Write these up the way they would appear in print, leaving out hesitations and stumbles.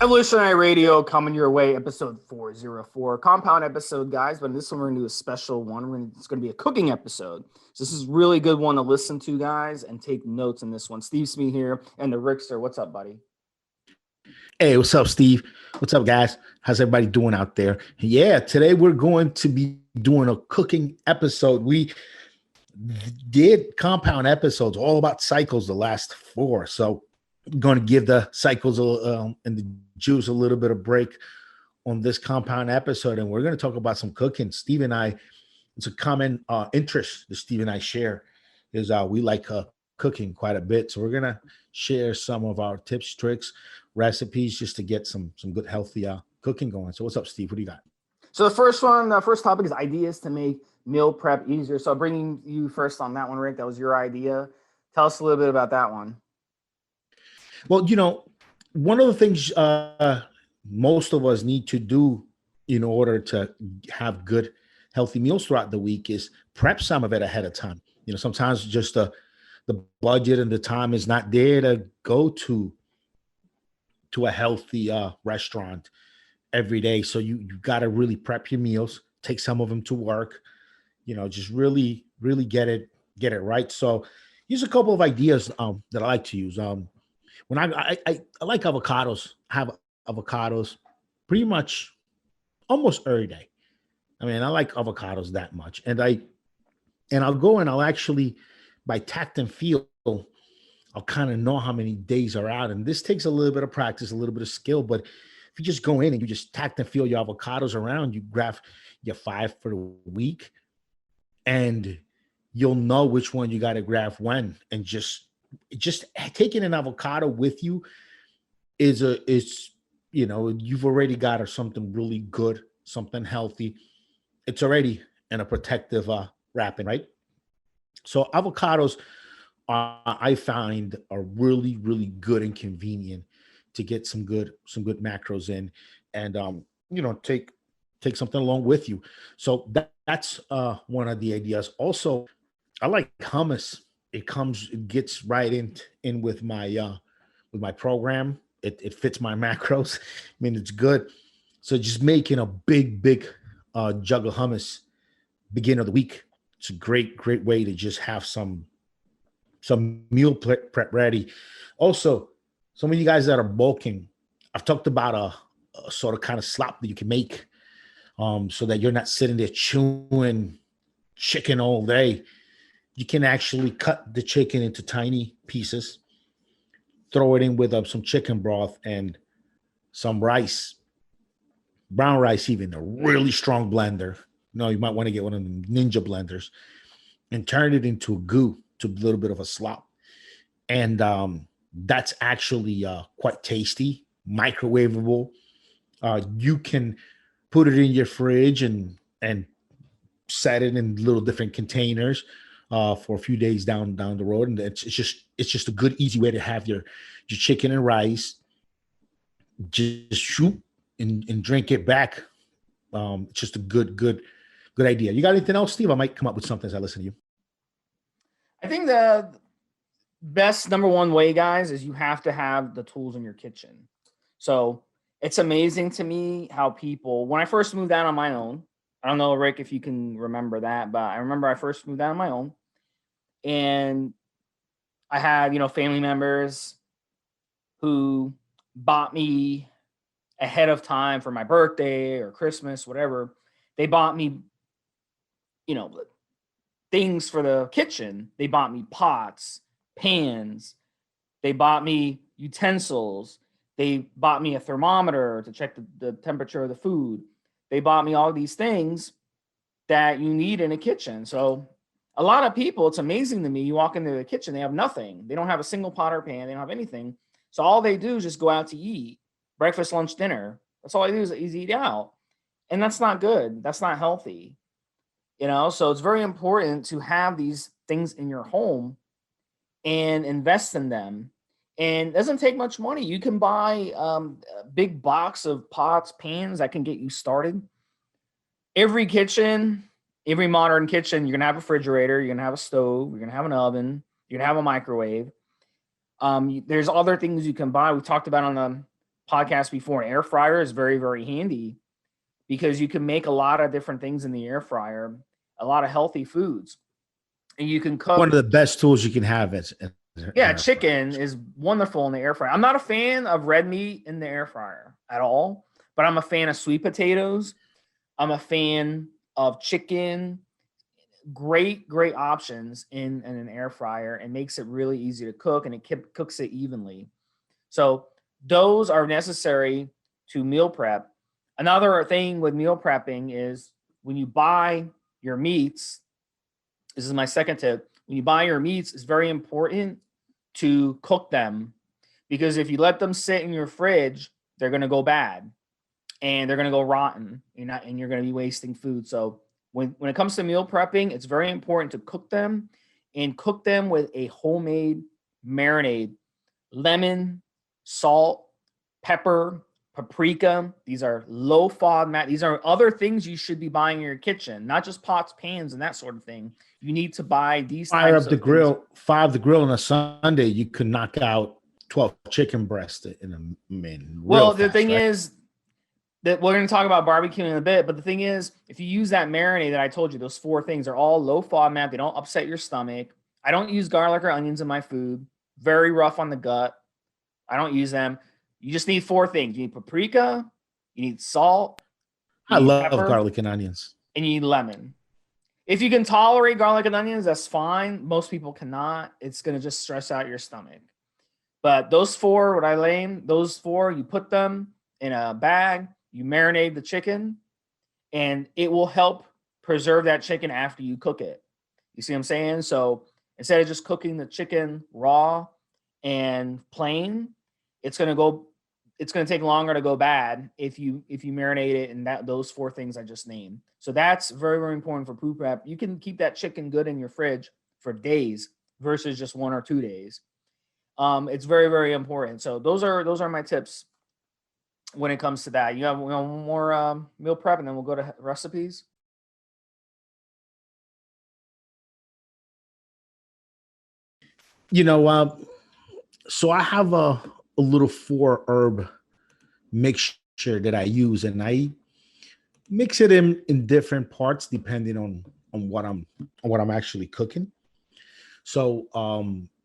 Evolutionary Radio coming your way, episode 404. Compound episode, guys, but in this one, we're going to do a special one. It's going to be a cooking episode. So this is a really good one to listen to, guys, and take notes in this one. Stevesmi here and the Rickster. What's up, buddy? Hey, what's up, Steve? What's up, guys? How's everybody doing out there? Yeah, today we're going to be doing a cooking episode. We did compound episodes all about cycles the last four. So I'm going to give the cycles and the Jews a little bit of break on this compound episode. And we're going to talk about some cooking. Steve and I, it's a common interest that Steve and I share is we like cooking quite a bit. So we're going to share some of our tips, tricks, recipes just to get some good healthy cooking going. So what's up, Steve? What do you got? So the first topic is ideas to make meal prep easier. So bringing you first on that one, Rick, that was your idea. Tell us a little bit about that one. Well, one of the things most of us need to do in order to have good, healthy meals throughout the week is prep some of it ahead of time. Sometimes just the budget and the time is not there to go to a healthy restaurant every day. So you got to really prep your meals, take some of them to work, just really get it right. So here's a couple of ideas that I like to use. When I like avocados, I have avocados pretty much almost every day. I mean, I like avocados that much. And I'll go and I'll actually, by tact and feel, I'll kind of know how many days are out. And this takes a little bit of practice, a little bit of skill. But if you just go in and you just tact and feel your avocados around, you grab your 5 for the week and you'll know which one you got to grab when. And just taking an avocado with you is you've already got something really good, something healthy. It's already in a protective wrapping, right? So avocados I find are really, really good and convenient to get some good macros in, and take something along with you. So that's one of the ideas. Also, I like hummus. It gets right in with my program. It fits my macros. I mean, it's good. So just making a big jug of hummus beginning of the week. It's a great way to just have some meal prep ready. Also, some of you guys that are bulking, I've talked about a sort of kind of slop that you can make so that you're not sitting there chewing chicken all day. You can actually cut the chicken into tiny pieces, throw it in with some chicken broth and some rice, brown rice, even a really strong blender. No, you might want to get one of the ninja blenders and turn it into a goo, to a little bit of a slop. And that's actually quite tasty, microwavable. You can put it in your fridge and set it in little different containers for a few days down the road. And it's just a good, easy way to have your chicken and rice. Just shoot and drink it back. It's just a good idea. You got anything else, Steve? I might come up with something as I listen to you. I think the best number one way, guys, is you have to have the tools in your kitchen. So it's amazing to me how people, when I first moved out on my own, I don't know, Rick, if you can remember that, but I remember I first moved out on my own and I had, family members who bought me ahead of time for my birthday or Christmas, whatever. They bought me, things for the kitchen. They bought me pots, pans. They bought me utensils. They bought me a thermometer to check the temperature of the food. They bought me all these things that you need in a kitchen. So a lot of people, it's amazing to me, you walk into the kitchen, they have nothing. They don't have a single pot or pan. They don't have anything. So all they do is just go out to eat. Breakfast, lunch, dinner. That's all they do is eat out. And that's not good. That's not healthy. So it's very important to have these things in your home and invest in them. And it doesn't take much money. You can buy a big box of pots, pans that can get you started. Every modern kitchen, you're going to have a refrigerator, you're going to have a stove, you're going to have an oven, you're going to have a microwave. There's other things you can buy. We talked about on podcast before, an air fryer is very, very handy because you can make a lot of different things in the air fryer, a lot of healthy foods. And you can One cook. of the best tools you can have is an Yeah, air fryer. chicken is wonderful in the air fryer. I'm not a fan of red meat in the air fryer at all, but I'm a fan of sweet potatoes. I'm a fan of chicken. Great, great options in an air fryer, and makes it really easy to cook, and it cooks it evenly. So those are necessary to meal prep. Another thing with meal prepping is when you buy your meats, this is my second tip. When you buy your meats, it's very important to cook them, because if you let them sit in your fridge, they're going to go bad and they're going to go rotten. You're going to be wasting food. So when it comes to meal prepping, it's very important to cook them, and cook them with a homemade marinade. Lemon, salt, pepper, paprika. These are low FODMAP. These are other things you should be buying in your kitchen, not just pots, pans, and that sort of thing. You need to buy these Fire types up the of things. fire up the grill on a Sunday. You could knock out 12 chicken breasts in a minute. Well, the thing is that we're going to talk about barbecuing in a bit, but the thing is, if you use that marinade that I told you, those 4 things are all low FODMAP. They don't upset your stomach. I don't use garlic or onions in my food. Very rough on the gut. I don't use them. You just need 4 things. You need paprika, you need salt, I love pepper, garlic and onions, and you need lemon. If you can tolerate garlic and onions, that's fine. Most people cannot. It's going to just stress out your stomach. But those 4, what I named, those 4, you put them in a bag, you marinate the chicken, and it will help preserve that chicken after you cook it. You see what I'm saying? So instead of just cooking the chicken raw and plain, it's going to take longer to go bad if you marinate it in those 4 things I just named. So that's very, very important for food prep. You can keep that chicken good in your fridge for days versus just 1 or 2 days. It's very, very important. So those are my tips when it comes to that. You have one more meal prep, and then we'll go to recipes. So I have a little 4 herb mixture that I use, and I mix it in different parts depending on what I'm actually cooking. So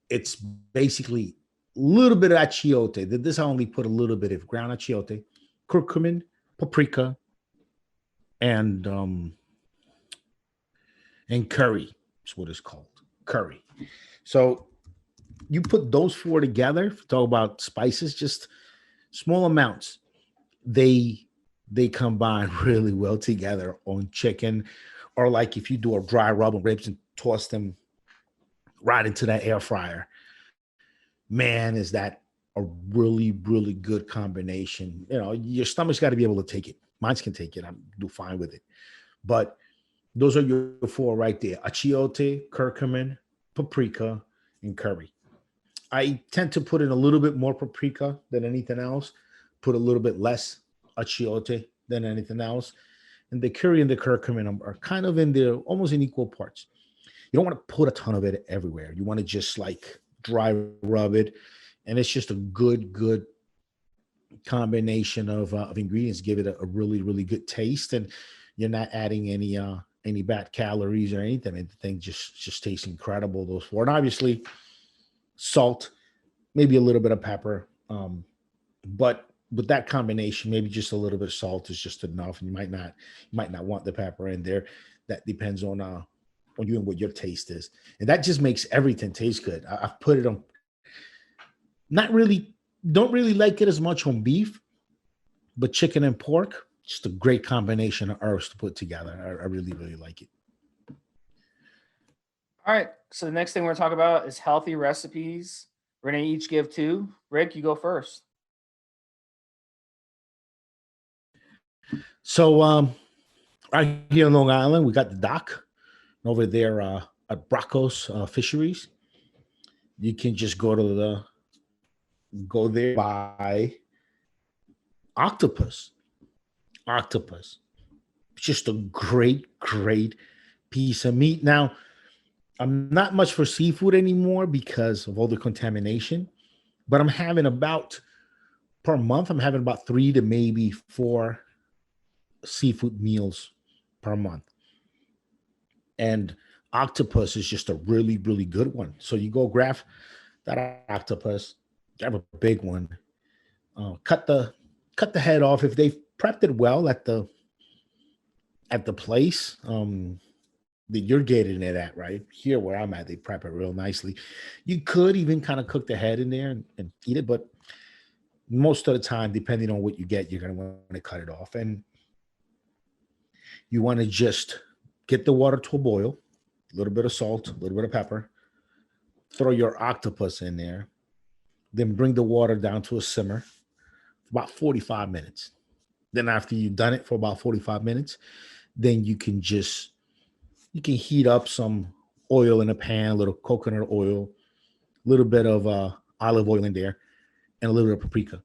it's basically a little bit of achiote. This I only put a little bit of ground achiote, curcumin, paprika, and curry. Is what it's called, curry. So you put those 4 together. Talk about spices, just small amounts. They combine really well together on chicken, or like if you do a dry rub on ribs and toss them right into that air fryer. Man, is that a really, really good combination. Your stomach's got to be able to take it. Mine can take it. I'm do fine with it. But those are your 4 right there: achiote, curcumin, paprika, and curry. I tend to put in a little bit more paprika than anything else, put a little bit less achiote than anything else. And the curry and the curcumin are kind of in there, almost in equal parts. You don't want to put a ton of it everywhere. You want to just like dry rub it. And it's just a good combination of ingredients. Give it a really, really good taste. And you're not adding any bad calories or anything. The thing just tastes incredible. Those 4. And obviously, salt, maybe a little bit of pepper, but with that combination, maybe just a little bit of salt is just enough, and you might not want the pepper in there. That depends on you and what your taste is, and that just makes everything taste good. I've put it on. Don't really like it as much on beef, but chicken and pork, just a great combination of herbs to put together. I really, really like it. All right. So the next thing we're going to talk about is healthy recipes. We're going to each give 2. Rick, you go first. So right here in Long Island, we got the dock over there at Bracco's Fisheries. You can just go there, buy octopus. Just a great piece of meat. Now, I'm not much for seafood anymore because of all the contamination, but I'm having about per month, I'm having about 3 to maybe 4 seafood meals per month. And octopus is just a really, really good one. So you go grab that octopus, grab a big one, cut the head off. If they've prepped it well at the place that you're getting it at, right here where I'm at, they prep it real nicely. You could even kind of cook the head in there and eat it, but most of the time, depending on what you get, you're going to want to cut it off. And you want to just get the water to a boil, a little bit of salt, a little bit of pepper, throw your octopus in there, then bring the water down to a simmer for about 45 minutes. Then after you've done it for about 45 minutes, then you can heat up some oil in a pan, a little coconut oil, a little bit of olive oil in there, and a little bit of paprika.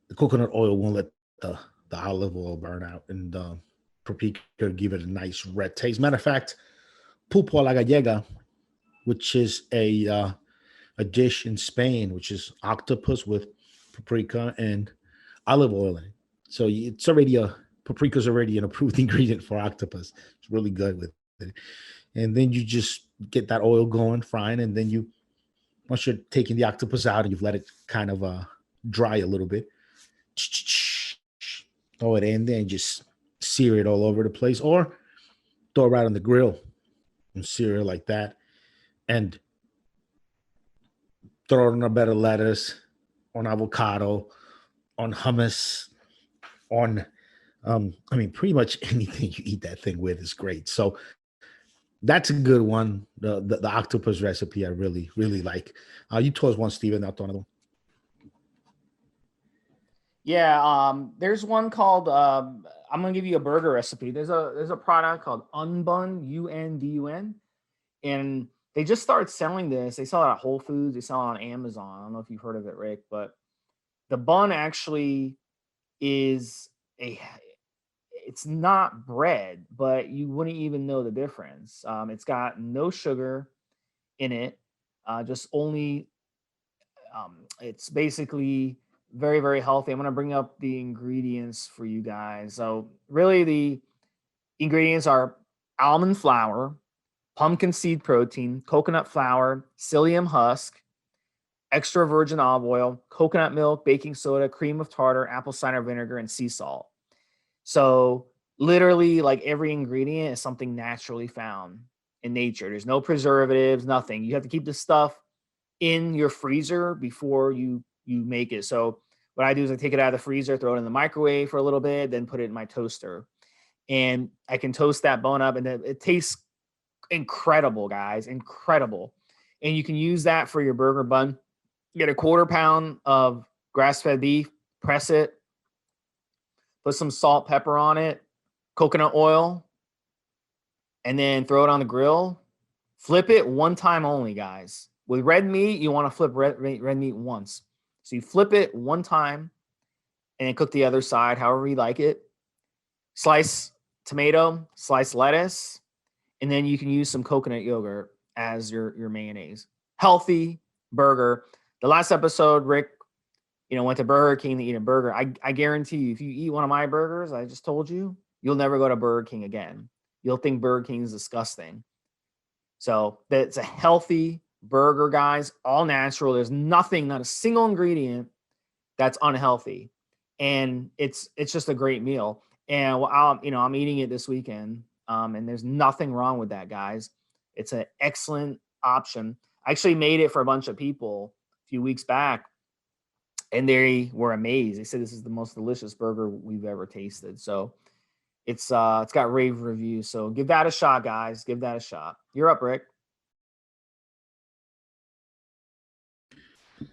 The coconut oil won't let the olive oil burn out, and paprika give it a nice red taste. Matter of fact, pulpo a la gallega, which is a dish in Spain, which is octopus with paprika and olive oil in it. So it's already paprika's already an approved ingredient for octopus. It's really good with it. And then you just get that oil going, frying, and then once you're taking the octopus out and you've let it kind of dry a little bit, throw it in there and just sear it all over the place, or throw it right on the grill and sear it like that, and throw it on a bed of lettuce, on avocado, on hummus, on pretty much anything you eat that thing with is great. So that's a good one. The octopus recipe I really, really like. You told us one, Steven, not another. Yeah, there's one called I'm gonna give you a burger recipe. There's a product called Unbun, UNDUN, and they just started selling this. They sell it at Whole Foods, they sell it on Amazon. I don't know if you've heard of it, Rick, but the bun actually is a it's not bread, but you wouldn't even know the difference. It's got no sugar in it, just only it's basically very, very healthy. I'm going to bring up the ingredients for you guys. So, really, the ingredients are almond flour, pumpkin seed protein, coconut flour, psyllium husk, extra virgin olive oil, coconut milk, baking soda, cream of tartar, apple cider vinegar, and sea salt. So, literally, like every ingredient is something naturally found in nature. There's no preservatives, nothing. You have to keep this stuff in your freezer before you make it. So what I do is I take it out of the freezer, throw it in the microwave for a little bit, then put it in my toaster. And I can toast that bone up, and it tastes incredible, guys. Incredible. And you can use that for your burger bun. Get a 1/4 pound of grass-fed beef, press it, put some salt, pepper on it, coconut oil, and then throw it on the grill. Flip it one time only, guys. With red meat, you want to flip red meat once. So you flip it one time and then cook the other side however you like it. Slice tomato, slice lettuce, and then you can use some coconut yogurt as your mayonnaise. Healthy burger. The last episode, Rick, went to Burger King to eat a burger. I guarantee you, if you eat one of my burgers, I just told you, you'll never go to Burger King again. You'll think Burger King is disgusting. So that's a healthy burger, guys, all natural. There's nothing, not a single ingredient that's unhealthy, and it's just a great meal. And I'm eating it this weekend, and there's nothing wrong with that, guys. It's an excellent option. I actually made it for a bunch of people a few weeks back, and they were amazed. They said this is the most delicious burger we've ever tasted. So it's got rave reviews. So give that a shot, guys. Give that a shot. You're up, Rick.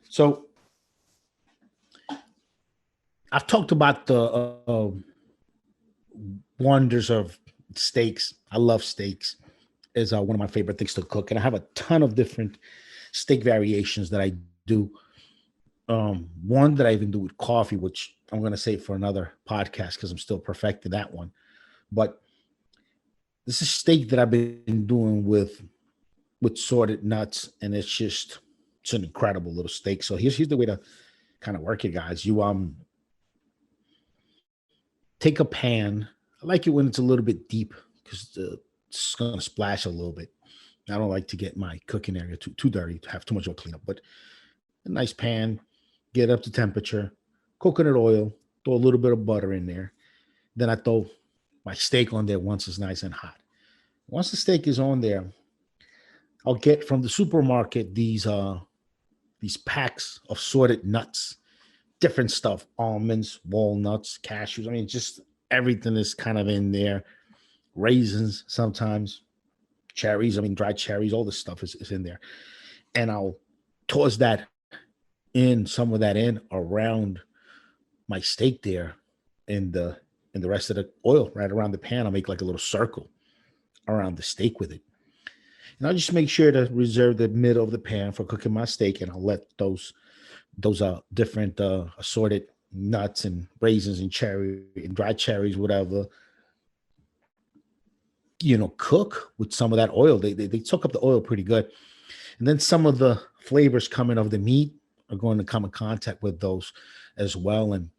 So I've talked about the wonders of steaks. I love steaks. Is one of my favorite things to cook, and I have a ton of different steak variations that I do. One that I even do with coffee, which I'm going to save for another podcast because I'm still perfecting that one. But this is steak that I've been doing with sorted nuts, and it's an incredible little steak. So here's the way to kind of work it, guys. You take a pan. I like it when it's a little bit deep because it's gonna splash a little bit. I don't like to get my cooking area too dirty to have too much oil cleanup, but a nice pan, get up to temperature, coconut oil, throw a little bit of butter in there. Then I throw my steak on there once it's nice and hot. Once the steak is on there, I'll get from the supermarket these packs of sorted nuts, different stuff, almonds, walnuts, cashews. I mean, just everything is kind of in there. Raisins sometimes, cherries, I mean, dried cherries, all this stuff is in there. And I'll toss some of that in around my steak there and the rest of the oil right around the pan. I'll make like a little circle around the steak with it. And I'll just make sure to reserve the middle of the pan for cooking my steak, and I'll let those different assorted nuts and raisins and cherry and dried cherries, whatever, cook with some of that oil. They soak up the oil pretty good. And then some of the flavors coming of the meat are going to come in contact with those as well and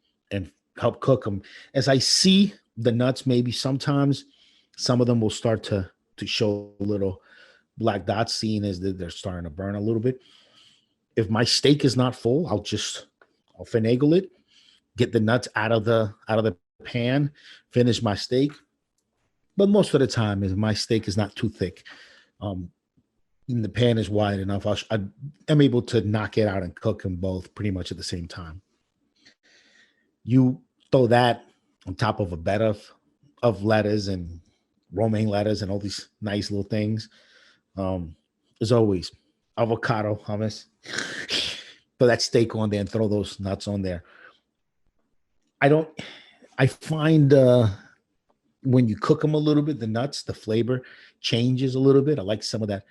help cook them. As I see the nuts, maybe sometimes some of them will start to show a little black dots, seeing as they're starting to burn a little bit. If my steak is not full, I'll finagle it, get the nuts out of the pan, finish my steak. But most of the time, if my steak is not too thick, um, and the pan is wide enough, I'm able to knock it out and cook them both pretty much at the same time. You throw that on top of a bed of lettuce and romaine lettuce and all these nice little things. Um, as always, avocado hummus. Throw that steak on there and throw those nuts on there. I don't. I find when you cook them a little bit, the nuts, the flavor changes a little bit. I like some of that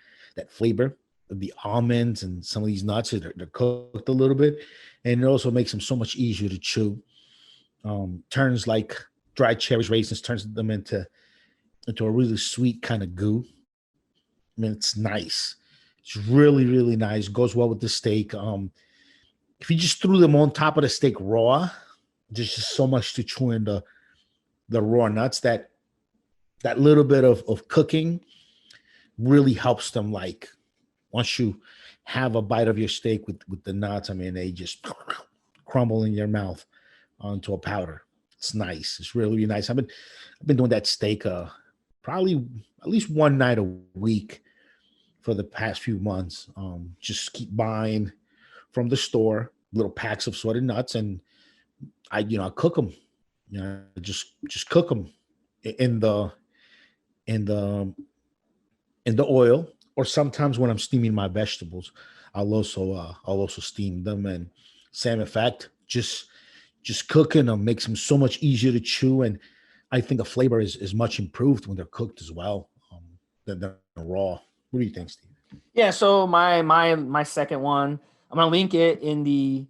flavor of the almonds and some of these nuts. They're cooked a little bit, and it also makes them so much easier to chew. Turns like dried cherries, raisins, turns them into a really sweet kind of goo. I mean, it's nice. It's really, really nice. Goes well with the steak. If you just threw them on top of the steak raw, there's just so much to chew in the raw nuts that little bit of cooking really helps them. Like once you have a bite of your steak with the nuts, I mean, they just crumble in your mouth onto a powder. It's nice. It's really, really nice. I've been doing that steak probably at least one night a week for the past few months. Just keep buying from the store little packs of sorted nuts, and I cook them. Just cook them in the in the in the oil, or sometimes when I'm steaming my vegetables, I'll also steam them, and same effect. Just cooking them makes them so much easier to chew, and I think the flavor is much improved when they're cooked as well, than they're raw. What do you think, Steve? Yeah, so my second one, I'm gonna link it in the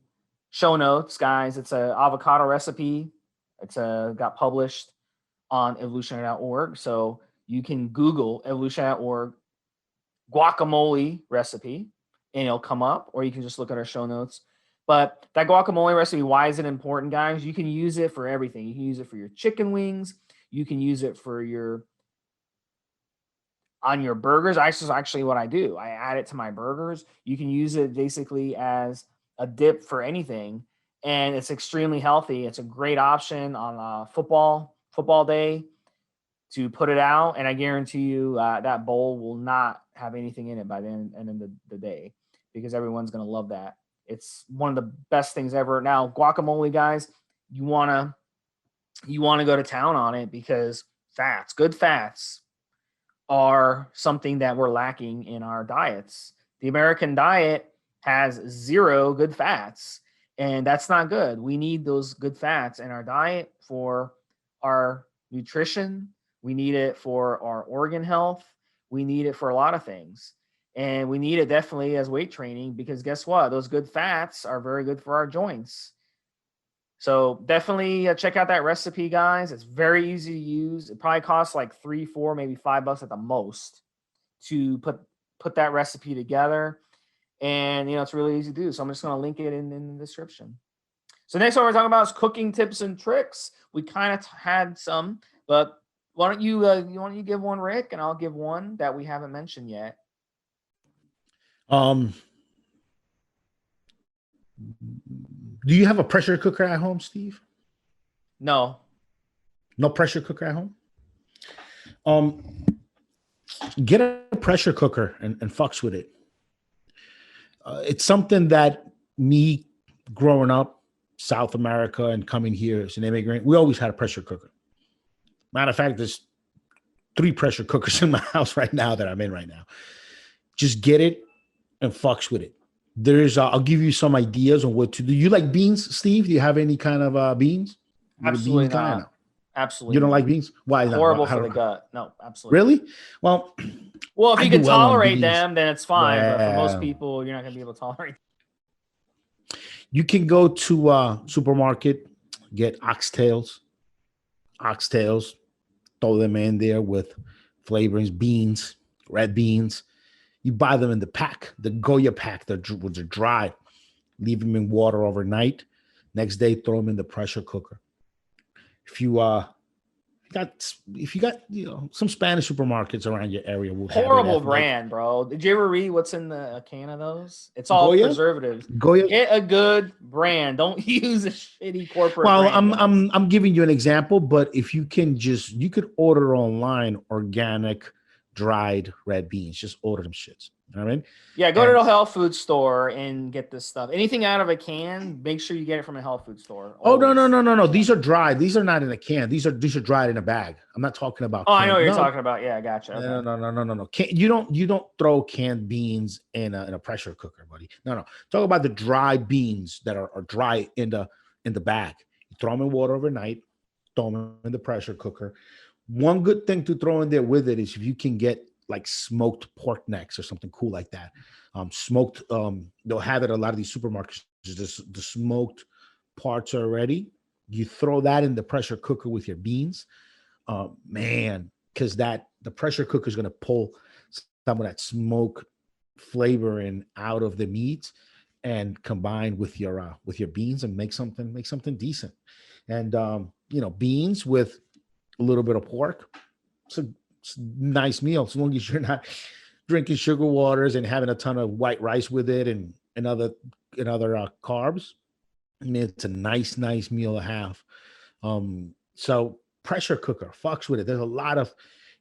show notes, guys. It's a avocado recipe. It's got published on evolutionary.org. So you can Google evolutionary.org guacamole recipe and it'll come up, or you can just look at our show notes. But that guacamole recipe, why is it important, guys? You can use it for everything. You can use it for your chicken wings. You can use it for your on your burgers. This is actually what I do. I add it to my burgers. You can use it basically as a dip for anything, and it's extremely healthy. It's a great option on football day to put it out, and I guarantee you that bowl will not have anything in it by the end of the day, because everyone's gonna love that. It's one of the best things ever. Now, guacamole, guys, you wanna go to town on it because good fats are something that we're lacking in our diets. The American diet has zero good fats, and that's not good. We need those good fats in our diet for our nutrition. We need it for our organ health. We need it for a lot of things. And we need it definitely as weight training, because guess what? Those good fats are very good for our joints. So definitely check out that recipe, guys. It's very easy to use. It probably costs like 3, 4, maybe $5 at the most to put that recipe together. And it's really easy to do. So I'm just going to link it in the description. So next one we're talking about is cooking tips and tricks. We kind of had some, but why don't you give one, Rick, and I'll give one that we haven't mentioned yet. Do you have a pressure cooker at home, Steve? No. No pressure cooker at home? Get a pressure cooker and fucks with it. It's something that me growing up, South America, and coming here as an immigrant, we always had a pressure cooker. Matter of fact, there's 3 pressure cookers in my house right now that I'm in right now. Just get it and fucks with it. I'll give you some ideas on what to do. You like beans, Steve? Do you have any kind of beans? Absolutely not. Absolutely. You don't like beans? Why? Horrible for the gut. No, absolutely. Really? Well, if you can tolerate them, then it's fine. Yeah. But for most people, you're not going to be able to tolerate them. You can go to a supermarket, get oxtails, throw them in there with flavorings, beans, red beans. You buy them in the pack, the Goya pack, they're dry. Leave them in water overnight. Next day, throw them in the pressure cooker. If you got some Spanish supermarkets around your area, horrible brand, bro. Did you ever read what's in the can of those? It's all Goya? Preservatives. Goya? Get a good brand. Don't use a shitty corporate. Well, brand, I'm giving you an example, but if you can you could order online organic dried red beans. Just order them shits. You know what I mean? Yeah, go to the health food store and get this stuff. Anything out of a can, make sure you get it from a health food store. Always. Oh no. These are dried. These are not in a can. These are dried in a bag. I'm not talking about. Oh, I know what you're talking about. Yeah, I gotcha. Okay. No. You don't throw canned beans in a pressure cooker, buddy. No. Talk about the dry beans that are dry in the bag. You throw them in water overnight. Throw them in the pressure cooker. One good thing to throw in there with it is if you can get like smoked pork necks or something cool like that. Smoked, they'll have it at a lot of these supermarkets. Just the smoked parts already. You throw that in the pressure cooker with your beans. Man, because the pressure cooker is going to pull some of that smoke flavoring out of the meat and combine with your beans and make something decent. And beans with a little bit of pork. It's a nice meal, as long as you're not drinking sugar waters and having a ton of white rice with it and other carbs. I mean, it's a nice meal to have. So pressure cooker, fucks with it. There's a lot of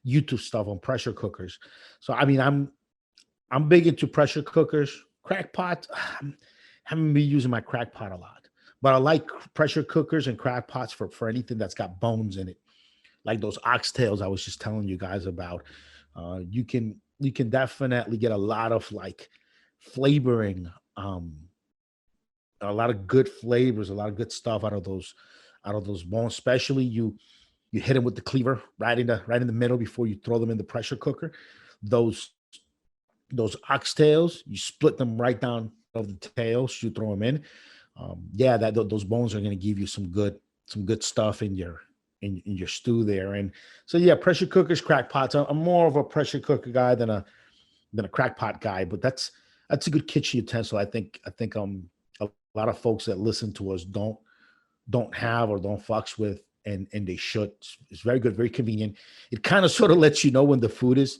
YouTube stuff on pressure cookers. So I mean, I'm big into pressure cookers. Crack pots, haven't been using my crack pot a lot, but I like pressure cookers and crack pots for anything that's got bones in it. Like those oxtails I was just telling you guys about. You can definitely get a lot of like flavoring, a lot of good flavors, a lot of good stuff out of those bones. Especially you hit them with the cleaver right in the middle before you throw them in the pressure cooker. Those oxtails, you split them right down of the tails, you throw them in. Those bones are going to give you some good stuff in your stew there. And so pressure cookers, crack pots. I'm more of a pressure cooker guy than a crack pot guy, but that's a good kitchen utensil. I think a lot of folks that listen to us don't have or don't fucks with, and they should. It's very good, very convenient. It kind of sort of lets you know when the food is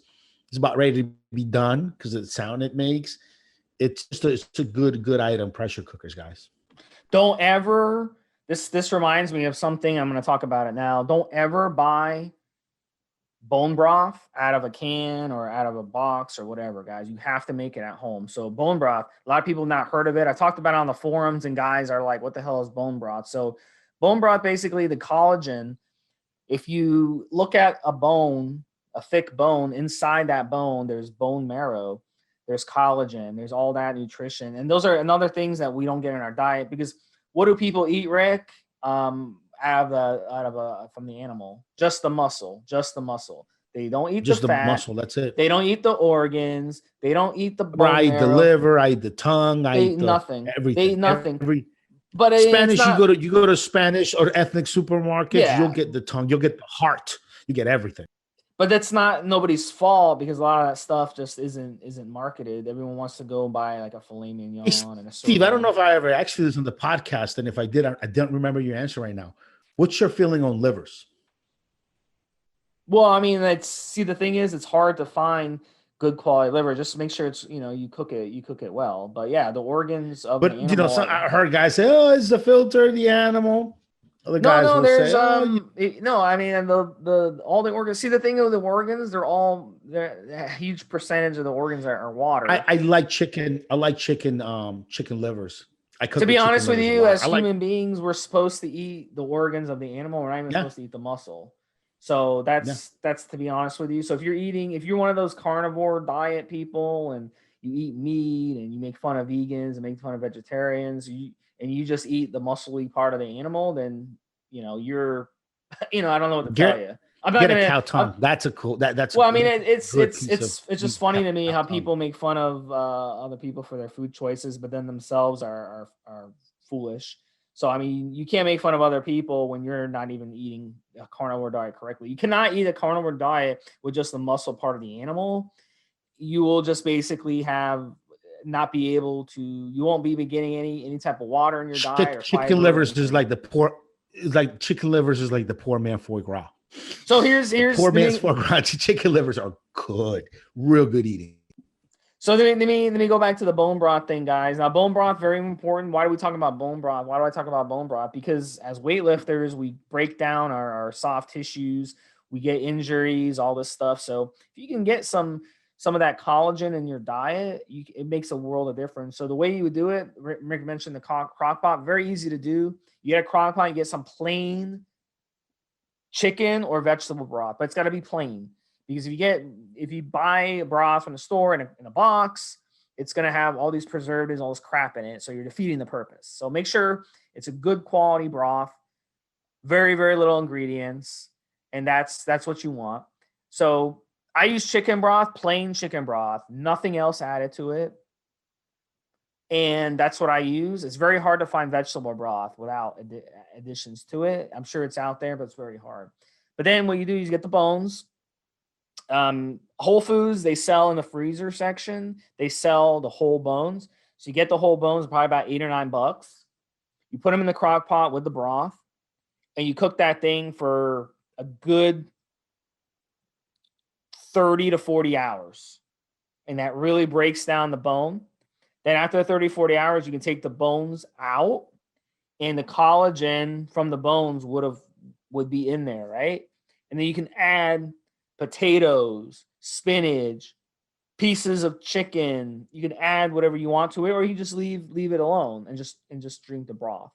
about ready to be done because of the sound it makes. It's a good item, pressure cookers, guys. Don't ever. This reminds me of something. I'm going to talk about it now. Don't ever buy bone broth out of a can or out of a box or whatever, guys. You have to make it at home. So bone broth, a lot of people have not heard of it. I talked about it on the forums, and guys are like, what the hell is bone broth? So bone broth, basically the collagen, if you look at a bone, a thick bone, inside that bone, there's bone marrow, there's collagen, there's all that nutrition. And those are another things that we don't get in our diet, because what do people eat, Rick? From the animal, just the muscle. They don't eat just the fat. Muscle. That's it. They don't eat the organs. They don't eat the bone I eat the liver. I eat the tongue. I eat nothing. Everything. They eat nothing. But Spanish, you go to Spanish or ethnic supermarkets. You'll get the tongue. You'll get the heart. You get everything. But that's not nobody's fault because a lot of that stuff just isn't marketed. Everyone wants to go buy like a filet Hey, mignon and a Steve, I don't know sirloin. if I ever asked you this on the podcast, and if I did, I don't remember your answer right now. What's your feeling on livers? Well, I mean, that's see the thing is, it's hard to find good quality liver. Just make sure it's you cook it well. But yeah, the organs of the But animal so are I heard guys say, "Oh, it's the filter of the animal." Other no, guys no. will say, There's "Oh, no. I mean, and the all the organs. See, the thing with the organs, they're a huge percentage of the organs are water. I like chicken. I like chicken. Chicken livers. I To cook be with chicken honest with livers a you, lot. as I like. human beings, we're supposed to eat the organs of the animal. We're not even Yeah, supposed to eat the muscle. So yeah. that's to be honest with you. So if you're one of those carnivore diet people and you eat meat and you make fun of vegans and make fun of vegetarians, and you just eat the muscly part of the animal, then you're I don't know what to tell Get you. I'm not get a gonna. cow tongue. That's a cool. That's Well, I mean, that's a good piece of it's just meat. funny to me Cow how tongue. people make fun of other people for their food choices, but then themselves are foolish. So I mean, you can't make fun of other people when you're not even eating a carnivore diet correctly. You cannot eat a carnivore diet with just the muscle part of the animal. You will just basically have not be able to. You won't be getting any type of water in your diet or Chicken fiber or livers is anything. like the poor. Is like chicken livers is like the poor man foie gras. So The here's poor the man's main. foie gras. Chicken livers are good, real good eating. So let me go back to the bone broth thing, guys. Now, bone broth very important. Why do we talk about bone broth? Why do I talk about bone broth? Because as weightlifters, we break down our soft tissues, we get injuries, all this stuff. So if you can get some of that collagen in your diet, it makes a world of difference. So the way you would do it, Rick mentioned the crock pot, very easy to do. You get a crock pot, you get some plain chicken or vegetable broth, but it's got to be plain because if you buy a broth from the store in a box, it's going to have all these preservatives, all this crap in it, so you're defeating the purpose. So make sure it's a good quality broth, very little ingredients, and that's what you want. So I use chicken broth, plain chicken broth, nothing else added to it, and that's what I use. It's very hard to find vegetable broth without additions to it. I'm sure it's out there, but it's very hard. But then what you do is you get the bones. Whole Foods, they sell in the freezer section. They sell the whole bones. So you get the whole bones, probably about $8 or $9. You put them in the crock pot with the broth, and you cook that thing for a good 30 to 40 hours. And that really breaks down the bone. Then after 30, 40 hours, you can take the bones out and the collagen from the bones would be in there, right? And then you can add potatoes, spinach, pieces of chicken. You can add whatever you want to it, or you just leave it alone and just drink the broth.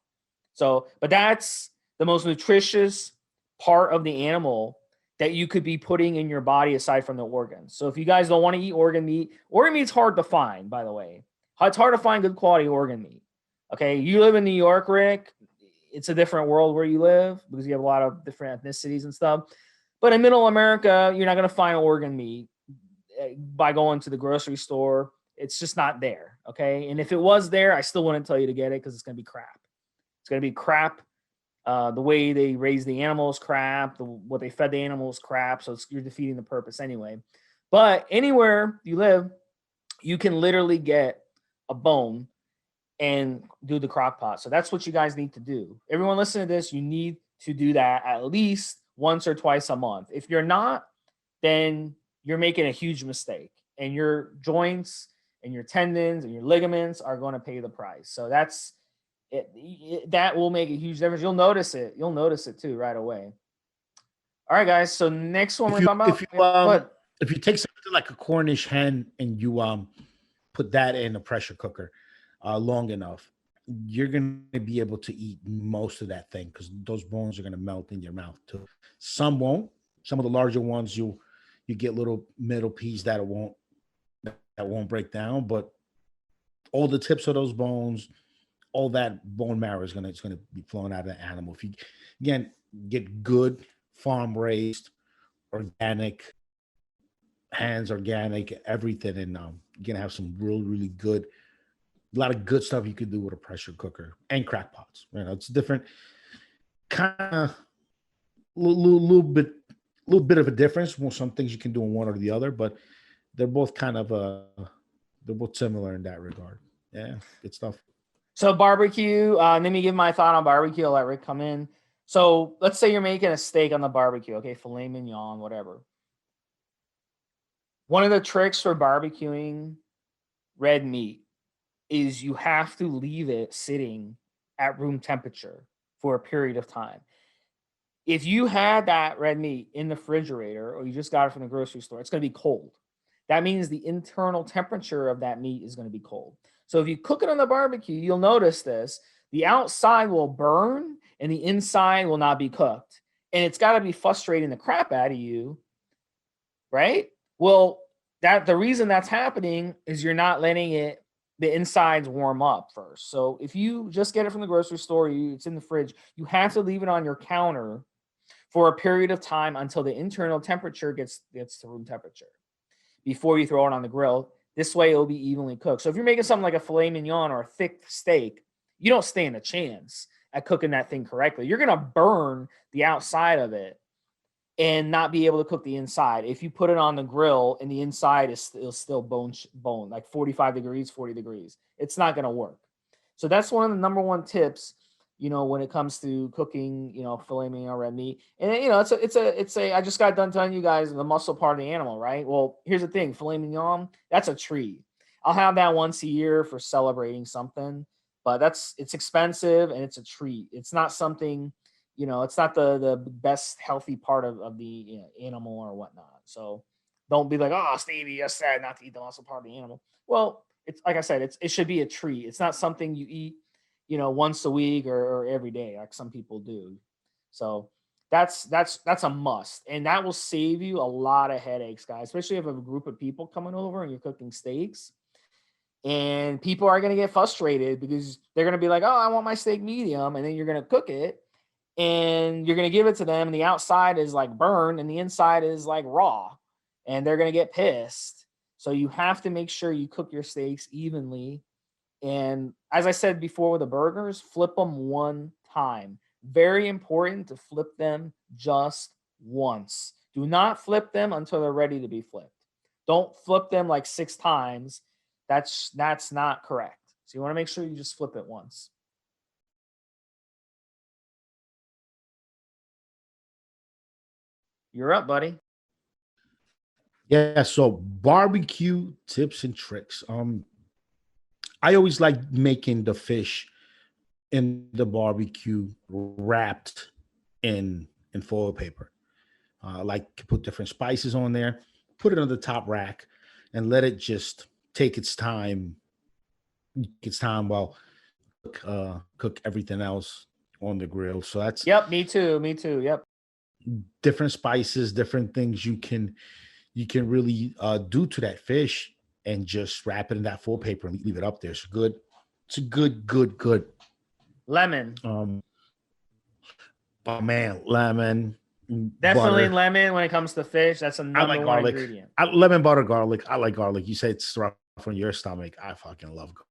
So, but that's the most nutritious part of the animal that you could be putting in your body aside from the organs. So if you guys don't want to eat organ meat's hard to find, by the way. It's hard to find good quality organ meat. Okay, you live in New York, Rick. It's a different world where you live because you have a lot of different ethnicities and stuff. But in Middle America, you're not going to find organ meat by going to the grocery store. It's just not there. Okay, and if it was there, I still wouldn't tell you to get it because it's going to be crap. It's going to be crap. The way they raise the animals crap. What they fed the animals crap. So you're defeating the purpose anyway. But anywhere you live, you can literally get a bone and do the crock pot. So that's what you guys need to do. Everyone listen to this, you need to do that at least once or twice a month. If you're not, then you're making a huge mistake and your joints and your tendons and your ligaments are going to pay the price. So that will make a huge difference. You'll notice it. You'll notice it too right away. All right, guys. So next one If we're you talking if about, you but if you take something like a Cornish hen and you put that in a pressure cooker long enough, you're going to be able to eat most of that thing because those bones are going to melt in your mouth too. Some won't. Some of the larger ones you get little middle piece that won't break down, but all the tips of those bones, all that bone marrow it's gonna be flowing out of the animal. If you again get good farm raised, organic, hands organic, everything, and you're gonna have some really good, a lot of good stuff you could do with a pressure cooker and crack pots. It's different, kind of little bit little bit of a difference. Well, some things you can do in one or the other, but they're both kind of they're both similar in that regard. Yeah, good stuff. So barbecue. Let me give my thought on barbecue. I'll let Rick come in. So let's say you're making a steak on the barbecue. Okay, filet mignon, whatever. One of the tricks for barbecuing red meat is you have to leave it sitting at room temperature for a period of time. If you had that red meat in the refrigerator or you just got it from the grocery store, it's going to be cold. That means the internal temperature of that meat is going to be cold. So if you cook it on the barbecue, you'll notice this. The outside will burn and the inside will not be cooked. And it's got to be frustrating the crap out of you, right? Well, the reason that's happening is you're not letting the insides warm up first. So if you just get it from the grocery store, it's in the fridge, you have to leave it on your counter for a period of time until the internal temperature gets to room temperature before you throw it on the grill. This way it'll be evenly cooked. So if you're making something like a filet mignon or a thick steak, you don't stand a chance at cooking that thing correctly. You're going to burn the outside of it and not be able to cook the inside. If you put it on the grill and the inside is still bone, like 45 degrees, 40 degrees, it's not going to work. So that's one of the number one tips, when it comes to cooking, filet mignon red meat. And it's a I just got done telling you guys the muscle part of the animal, right? Well, here's the thing, filet mignon, that's a treat. I'll have that once a year for celebrating something, but it's expensive and it's a treat. It's not something, it's not the best healthy part of the animal or whatnot. So don't be like, oh, Stevie just said not to eat the muscle part of the animal. Well, it's like I said, it should be a treat. It's not something you eat, once a week or every day, like some people do. So that's a must. And that will save you a lot of headaches, guys, especially if you have a group of people coming over and you're cooking steaks. And people are going to get frustrated because they're going to be like, oh, I want my steak medium. And then you're going to cook it and you're going to give it to them. And the outside is like burned and the inside is like raw. And they're going to get pissed. So you have to make sure you cook your steaks evenly. And as I said before with the burgers, flip them one time. Very important to flip them just once. Do not flip them until they're ready to be flipped. Don't flip them like 6 times. That's not correct. So you want to make sure you just flip it once. You're up, buddy. Yeah, so barbecue tips and tricks. I always like making the fish in the barbecue wrapped in foil paper. Like put different spices on there, put it on the top rack, and let it just take its time. Its time while cook everything else on the grill. So that's Yep, me too. Me too. Yep. different spices, different things you can really do to that fish and just wrap it in that full paper and leave it up there. It's good. It's a good. Lemon. Oh man, lemon. Definitely Butter. lemon when it comes to fish. That's a I number like one garlic. ingredient. Lemon butter garlic. I like garlic. You say it's rough on your stomach. I fucking love garlic.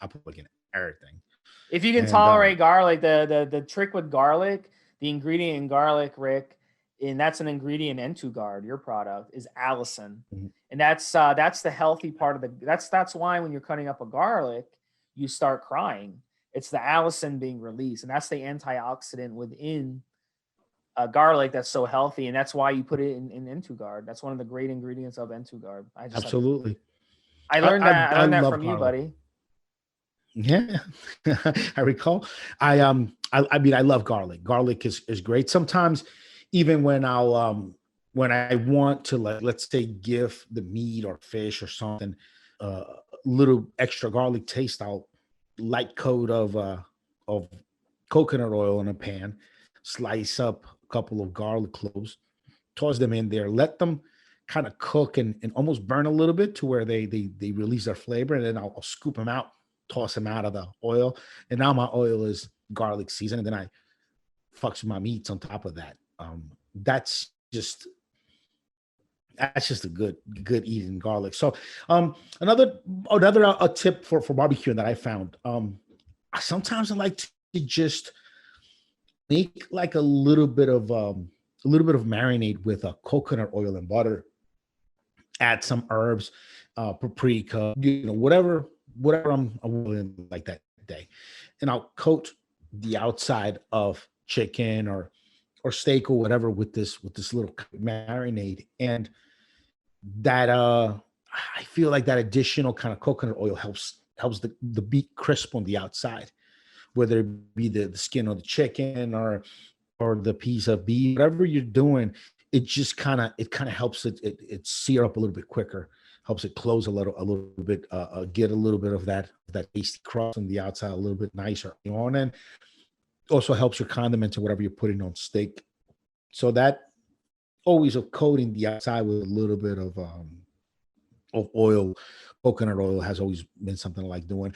I put like in everything. If you can And tolerate garlic, the trick with garlic, the ingredient in garlic, Rick, and that's an ingredient in Guard, your product, is allicin. Mhm. And that's the healthy part of that's why when you're cutting up a garlic, you start crying. It's the allicin being released, and that's the antioxidant within garlic that's so healthy, and that's why you put it in Guard. That's one of the great ingredients of Guard. absolutely. I learned that. I learned that love from you, garlic. buddy. Yeah, I recall. I mean, I love garlic. Garlic is great. Sometimes, even when I want to, like, let's say, give the meat or fish or something a little extra garlic taste, I'll light coat of coconut oil in a pan, slice up a couple of garlic cloves, toss them in there, let them kind of cook and almost burn a little bit to where they release their flavor, and then I'll scoop them out, toss them out of the oil, and now my oil is garlic seasoned, and then I fucks with my meats on top of that. That's just a good eating garlic. So another a tip for barbecuing that I found. Sometimes I like to just make like a little bit of a little bit of marinade with a coconut oil and butter. Add some herbs, paprika, whatever I'm willing like that day, and I'll coat the outside of chicken or steak or whatever with this little marinade, and that I feel like that additional kind of coconut oil helps the meat crisp on the outside, whether it be the skin of the chicken or the piece of beef, whatever you're doing, it kind of helps it sear up a little bit quicker, helps it close a little bit, get a little bit of that tasty crust on the outside a little bit nicer on, and also helps your condiments or whatever you're putting on steak. So that always of coating the outside with a little bit of oil, coconut oil has always been something I like doing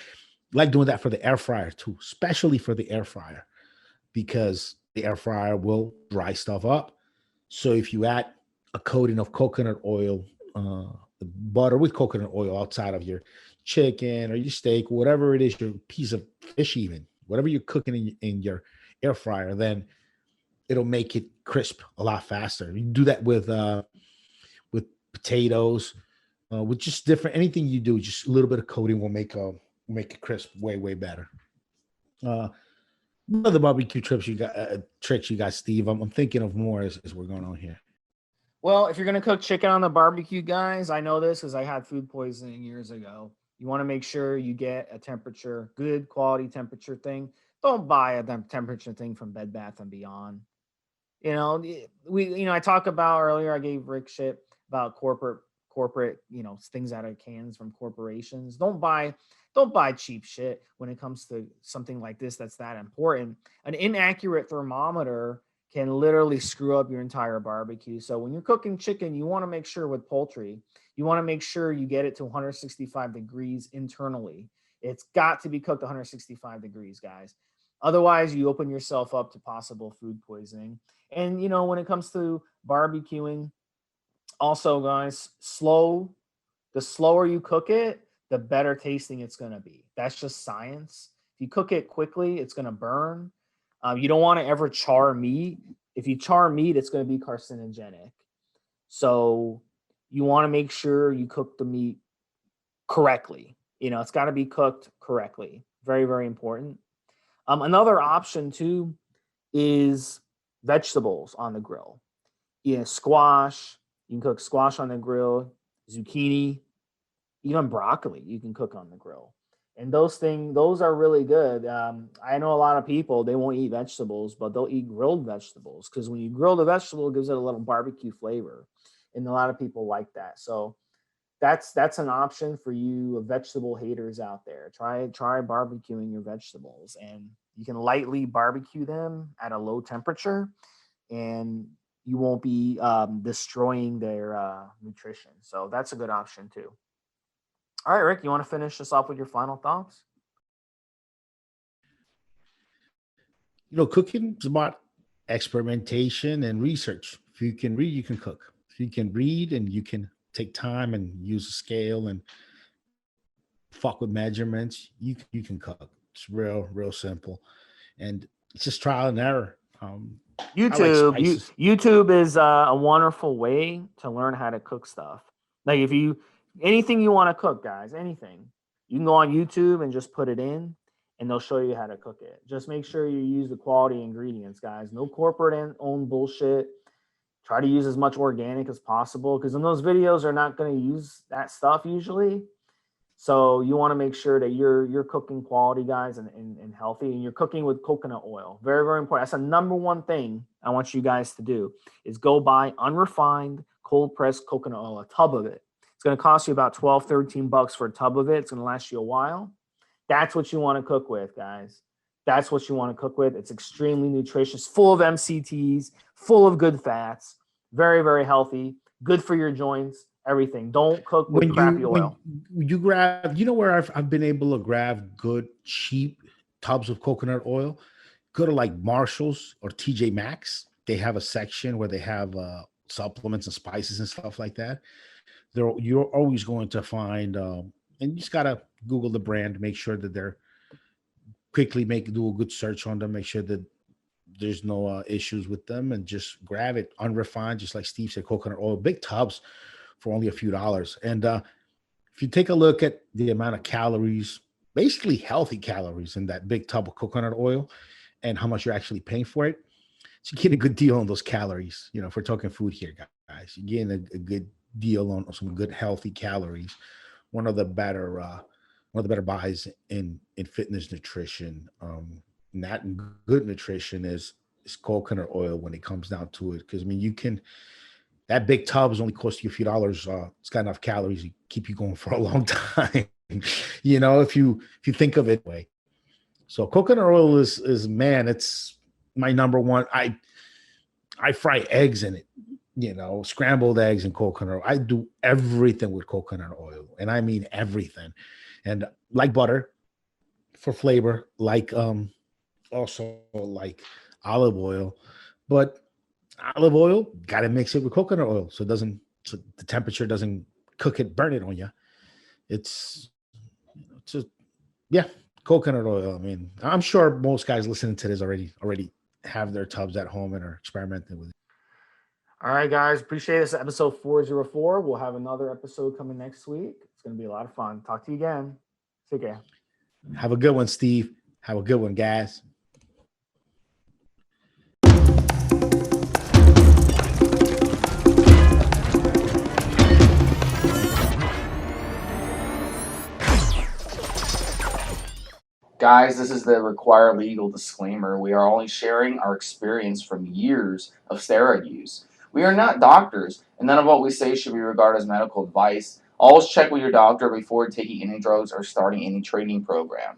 that for the air fryer too, especially for the air fryer because the air fryer will dry stuff up. So if you add a coating of coconut oil, butter with coconut oil outside of your chicken or your steak, whatever it is, your piece of fish, even whatever you're cooking in your air fryer, then it'll make it crisp a lot faster. You do that with potatoes, with just different anything you do, just a little bit of coating will make it crisp way better. Uh, what other barbecue trips you got tricks you got, Steve? I'm thinking of more as we're going on here. Well, if you're gonna cook chicken on the barbecue, guys, I know this because I had food poisoning years ago. You want to make sure you get a temperature, good quality temperature thing. Don't buy a temperature thing from Bed Bath and Beyond. I talked about earlier. I gave Rick shit about corporate, things out of cans from corporations. Don't buy cheap shit when it comes to something like this that's that important. An inaccurate thermometer can literally screw up your entire barbecue. So when you're cooking chicken, you want to make sure with poultry, you want to make sure you get it to 165 degrees internally. It's got to be cooked 165 degrees, guys. Otherwise, you open yourself up to possible food poisoning. And when it comes to barbecuing, also, guys, the slower you cook it, the better tasting it's going to be. That's just science. If you cook it quickly, it's going to burn. You don't want to ever char meat. If you char meat, it's going to be carcinogenic. So you want to make sure you cook the meat correctly. It's got to be cooked correctly. Very, very important. Another option too is vegetables on the grill. Squash. You can cook squash on the grill, zucchini, even broccoli you can cook on the grill. And those are really good. I know a lot of people, they won't eat vegetables, but they'll eat grilled vegetables because when you grill the vegetable, it gives it a little barbecue flavor. And a lot of people like that. So that's an option for you vegetable haters out there. Try barbecuing your vegetables, and you can lightly barbecue them at a low temperature, and you won't be destroying their nutrition. So that's a good option too. All right, Rick, you want to finish this off with your final thoughts? Cooking is about experimentation and research. If you can read, you can cook. If you can read and you can take time and use a scale and fuck with measurements, you can cook. It's real simple, and it's just trial and error. I like spices. YouTube is a wonderful way to learn how to cook stuff. Like if you anything you want to cook, guys, anything, you can go on YouTube and just put it in, and they'll show you how to cook it. Just make sure you use the quality ingredients, guys. No corporate owned bullshit. Try to use as much organic as possible because in those videos are not going to use that stuff usually. So you want to make sure that you're cooking quality, guys, and healthy, and you're cooking with coconut oil. Very, very important. That's the number one thing I want you guys to do is go buy unrefined, cold pressed coconut oil, a tub of it. It's going to cost you about 12, 13 bucks for a tub of it. It's going to last you a while. That's what you want to cook with, guys. That's what you want to cook with. It's extremely nutritious, full of MCTs, full of good fats, very, very healthy, good for your joints. Everything. Don't cook with crappy oil. When you grab, where I've been able to grab good, cheap tubs of coconut oil? Go to like Marshall's or TJ Maxx. They have a section where they have supplements and spices and stuff like that. You're always going to find, and you just gotta Google the brand, make sure that they're do a good search on them, make sure that There's no issues with them, and just grab it unrefined, just like Steve said, coconut oil, big tubs for only a few dollars. And if you take a look at the amount of calories, basically healthy calories in that big tub of coconut oil, and how much you're actually paying for it, so you get a good deal on those calories. If we're talking food here, guys, you're getting a good deal on some good healthy calories. One of the better buys in fitness nutrition, not in good nutrition, is coconut oil when it comes down to it. Because I mean, you can that big tub is only cost you a few dollars. It's got enough calories to keep you going for a long time. If you think of it way. So coconut oil is man, it's my number one. I fry eggs in it, scrambled eggs and coconut oil. I do everything with coconut oil, and I mean everything. And like butter for flavor, like also like olive oil, but olive oil got to mix it with coconut oil so it doesn't so the temperature doesn't burn it on you. It's just yeah, coconut oil. I mean, I'm sure most guys listening to this already have their tubs at home and are experimenting with it. All right, guys. Appreciate this episode 404. We'll have another episode coming next week. It's going to be a lot of fun. Talk to you again. Take care. Have a good one, Steve. Have a good one, guys. Guys, this is the required legal disclaimer. We are only sharing our experience from years of steroid use. We are not doctors, and none of what we say should be regarded as medical advice. Always check with your doctor before taking any drugs or starting any training program.